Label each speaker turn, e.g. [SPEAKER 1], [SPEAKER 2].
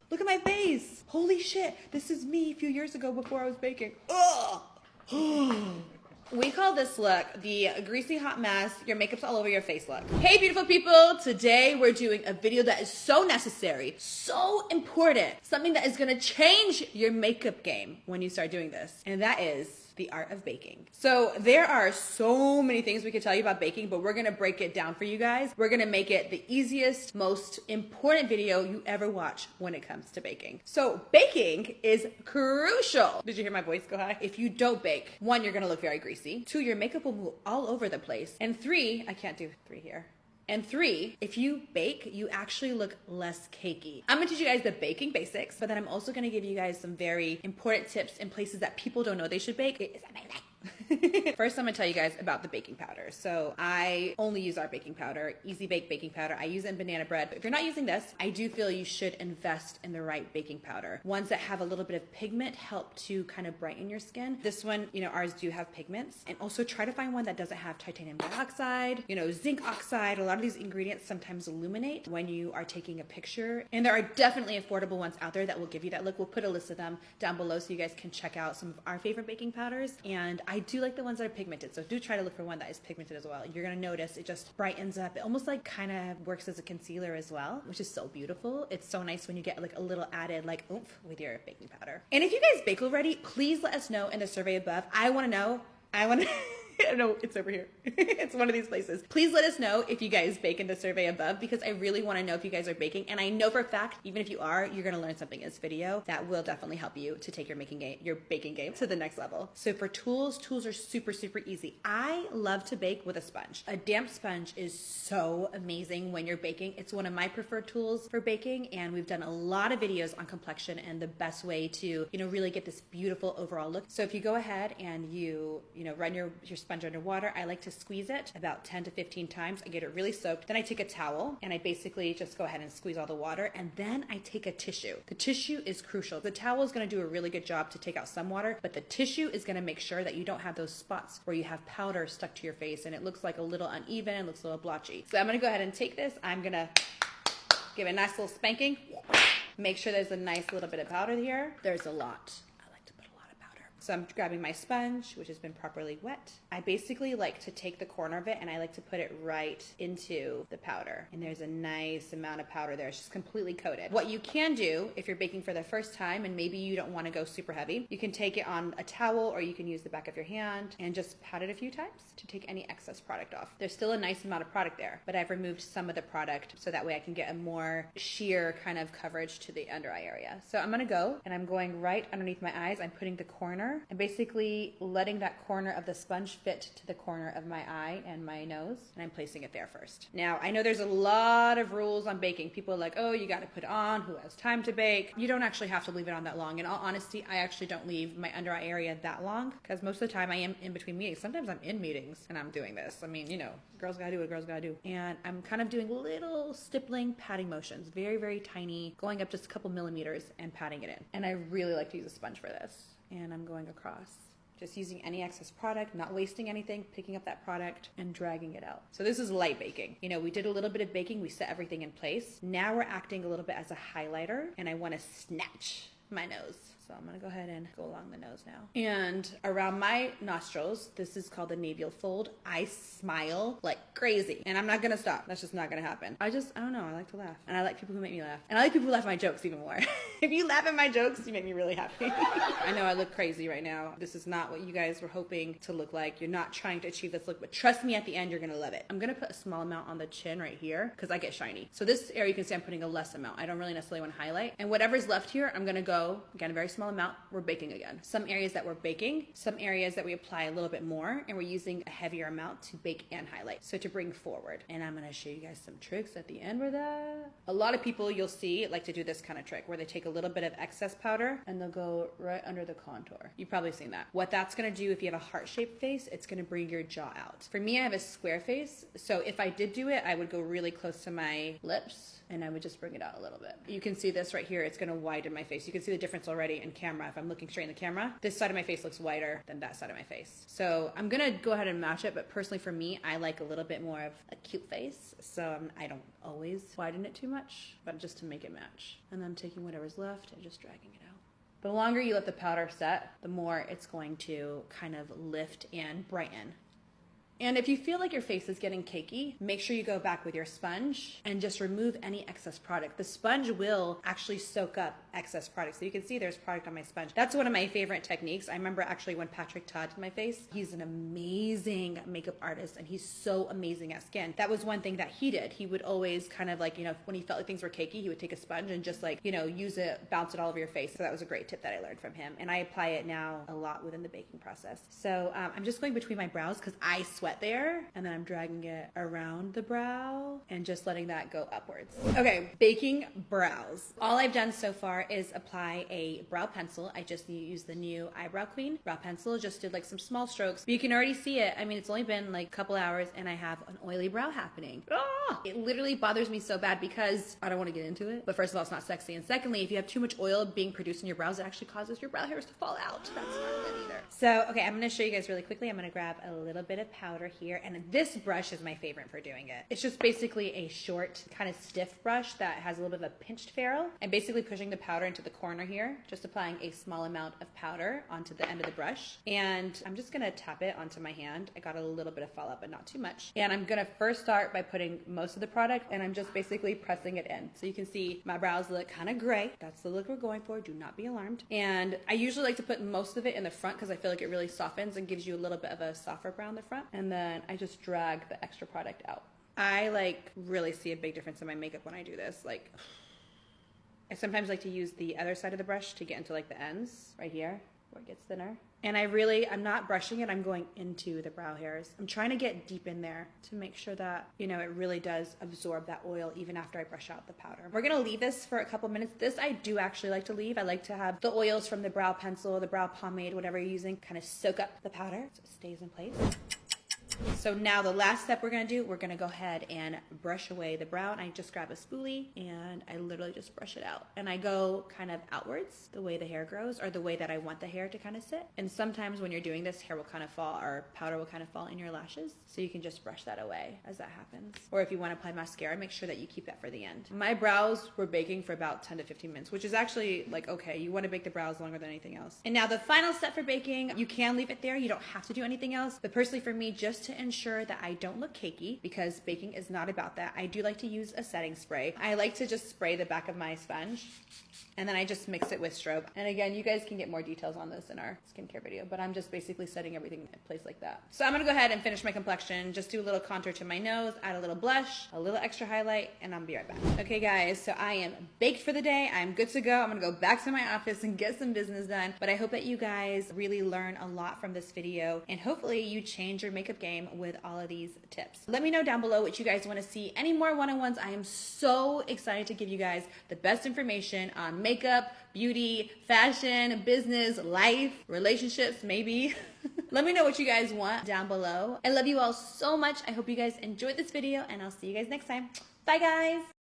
[SPEAKER 1] Look at my face. Holy shit. This is me a few years ago before I was baking. Ugh. We call this look the greasy hot mess, your makeup's all over your face look. Hey beautiful people, today we're doing a video that is so necessary, so important, something that is gonna change your makeup game when you start doing this, and that is the art of baking. So there are so many things we could tell you about baking, but we're gonna break it down for you guys. We're gonna make it the easiest, most important video you ever watch when it comes to baking. So baking is crucial. Did you hear my voice go high? If you don't bake, 1, you're gonna look very greasy. 2, your makeup will move all over the place. And 3, I can't do 3 here. And 3, if you bake, you actually look less cakey. I'm gonna teach you guys the baking basics, but then I'm also gonna give you guys some very important tips in places that people don't know they should bake. It is amazing. First, I'm gonna tell you guys about the baking powder. So I only use our baking powder, Easy Bake baking powder. I use it in banana bread. But if you're not using this, I do feel you should invest in the right baking powder. Ones that have a little bit of pigment help to kind of brighten your skin. This one, ours do have pigments. And also try to find one that doesn't have titanium dioxide, zinc oxide. A lot of these ingredients sometimes illuminate when you are taking a picture. And there are definitely affordable ones out there that will give you that look. We'll put a list of them down below so you guys can check out some of our favorite baking powders. And I do like the ones that are pigmented, so do try to look for one that is pigmented as well. You're gonna notice it just brightens up. It almost like kind of works as a concealer as well, which is so beautiful. It's so nice when you get like a little added like oomph with your baking powder. And if you guys bake already, please let us know in the survey above. I want to know. No, it's over here. It's one of these places. Please let us know if you guys bake in the survey above, because I really want to know if you guys are baking. And I know for a fact, even if you are, you're going to learn something in this video that will definitely help you to take your baking game to the next level. So for tools are super, super easy. I love to bake with a sponge. A damp sponge is so amazing when you're baking. It's one of my preferred tools for baking. And we've done a lot of videos on complexion and the best way to, really get this beautiful overall look. So if you go ahead and you run your sponge under water, I like to squeeze it about 10 to 15 times. I get it really soaked. Then I take a towel and I basically just go ahead and squeeze all the water. And then I take a tissue. The tissue is crucial. The towel is going to do a really good job to take out some water, but the tissue is going to make sure that you don't have those spots where you have powder stuck to your face and it looks like a little uneven, looks a little blotchy. So I'm going to go ahead and take this. I'm going to give it a nice little spanking. Make sure there's a nice little bit of powder here. There's a lot. So I'm grabbing my sponge, which has been properly wet. I basically like to take the corner of it and I like to put it right into the powder. And there's a nice amount of powder there. It's just completely coated. What you can do if you're baking for the first time and maybe you don't want to go super heavy, you can take it on a towel or you can use the back of your hand and just pat it a few times to take any excess product off. There's still a nice amount of product there, but I've removed some of the product so that way I can get a more sheer kind of coverage to the under eye area. So I'm gonna go and I'm going right underneath my eyes. I'm putting the corner and basically letting that corner of the sponge fit to the corner of my eye and my nose, and I'm placing it there first. Now, I know there's a lot of rules on baking. People are like, oh, you got to put it on, who has time to bake? You don't actually have to leave it on that long. In all honesty, I actually don't leave my under eye area that long because most of the time I am in between meetings. Sometimes I'm in meetings and I'm doing this. I mean, girls gotta do what girls gotta do. And I'm kind of doing little stippling patting motions, very, very tiny, going up just a couple millimeters and patting it in. And I really like to use a sponge for this. And I'm going across, just using any excess product, not wasting anything, picking up that product and dragging it out. So this is light baking. We did a little bit of baking, we set everything in place. Now we're acting a little bit as a highlighter and I want to snatch my nose. So I'm gonna go ahead and go along the nose now. And around my nostrils, this is called the navel fold. I smile like crazy and I'm not gonna stop. That's just not gonna happen. I don't know, I like to laugh. And I like people who make me laugh. And I like people who laugh at my jokes even more. If you laugh at my jokes, you make me really happy. I know I look crazy right now. This is not what you guys were hoping to look like. You're not trying to achieve this look, but trust me, at the end, you're gonna love it. I'm gonna put a small amount on the chin right here because I get shiny. So this area, you can see I'm putting a less amount. I don't really necessarily want to highlight. And whatever's left here, I'm gonna go, again, a very small amount. We're baking again. Some areas that we're baking, some areas that we apply a little bit more, and we're using a heavier amount to bake and highlight. So to bring forward. And I'm gonna show you guys some tricks at the end with that. A lot of people you'll see like to do this kind of trick where they take a little bit of excess powder and they'll go right under the contour. You've probably seen that. What that's gonna do if you have a heart-shaped face, it's gonna bring your jaw out. For me, I have a square face, so if I did do it, I would go really close to my lips and I would just bring it out a little bit. You can see this right here. It's gonna widen my face. You can see the difference already in camera. If I'm looking straight in the camera, this side of my face looks whiter than that side of my face. So I'm gonna go ahead and match it, but personally for me, I like a little bit more of a cute face. So I don't always widen it too much, but just to make it match. And then I'm taking whatever's left and just dragging it out. The longer you let the powder set, the more it's going to kind of lift and brighten. And if you feel like your face is getting cakey, make sure you go back with your sponge and just remove any excess product. The sponge will actually soak up excess product. So you can see there's product on my sponge. That's one of my favorite techniques. I remember actually when Patrick Todd did my face, he's an amazing makeup artist and he's so amazing at skin. That was one thing that he did. He would always kind of like, you know, when he felt like things were cakey, he would take a sponge and just like, you know, use it, bounce it all over your face. So that was a great tip that I learned from him. And I apply it now a lot within the baking process. So I'm just going between my brows because I sweat there, and then I'm dragging it around the brow and just letting that go upwards. Okay, baking brows. All I've done so far is apply a brow pencil. I just use the new Eyebrow Queen brow pencil, just did like some small strokes, but you can already see it. I mean, it's only been like a couple hours and I have an oily brow happening. It literally bothers me so bad because I don't want to get into it, but first of all, it's not sexy, and secondly, if you have too much oil being produced in your brows, it actually causes your brow hairs to fall out. That's not good either. So, okay, I'm gonna show you guys really quickly. I'm gonna grab a little bit of powder here, and this brush is my favorite for doing it. It's just basically a short, kind of stiff brush that has a little bit of a pinched ferrule. I'm basically pushing the powder into the corner here, just applying a small amount of powder onto the end of the brush, and I'm just gonna tap it onto my hand. I got a little bit of fallout, but not too much. And I'm gonna first start by putting most of the product, and I'm just basically pressing it in. So you can see my brows look kind of gray. That's the look we're going for. Do not be alarmed. And I usually like to put most of it in the front because I feel like it really softens and gives you a little bit of a softer brow in the front. And then I just drag the extra product out. I like really see a big difference in my makeup when I do this. Like, I sometimes like to use the other side of the brush to get into like the ends right here where it gets thinner. And I'm not brushing it, I'm going into the brow hairs. I'm trying to get deep in there to make sure that, you know, it really does absorb that oil even after I brush out the powder. We're gonna leave this for a couple minutes. This I do actually like to leave. I like to have the oils from the brow pencil, the brow pomade, whatever you're using, kind of soak up the powder so it stays in place. So now the last step we're gonna do, we're gonna go ahead and brush away the brow, and I just grab a spoolie and I literally just brush it out. And I go kind of outwards the way the hair grows, or the way that I want the hair to kind of sit. And sometimes when you're doing this, hair will kind of fall, or powder will kind of fall in your lashes. So you can just brush that away as that happens. Or if you wanna apply mascara, make sure that you keep that for the end. My brows were baking for about 10 to 15 minutes, which is actually like, okay, you wanna bake the brows longer than anything else. And now the final step for baking, you can leave it there. You don't have to do anything else. But personally for me, just to ensure that I don't look cakey, because baking is not about that, I do like to use a setting spray. I like to just spray the back of my sponge, and then I just mix it with strobe. And again, you guys can get more details on this in our skincare video, but I'm just basically setting everything in place like that. So I'm gonna go ahead and finish my complexion, just do a little contour to my nose, add a little blush, a little extra highlight, and I'll be right back. Okay guys, so I am baked for the day. I'm good to go. I'm gonna go back to my office and get some business done, but I hope that you guys really learn a lot from this video, and hopefully you change your makeup game with all of these tips. Let me know down below what you guys wanna see. Any more one-on-ones? I am so excited to give you guys the best information on makeup, beauty, fashion, business, life, relationships, maybe. Let me know what you guys want down below. I love you all so much. I hope you guys enjoyed this video, and I'll see you guys next time. Bye guys.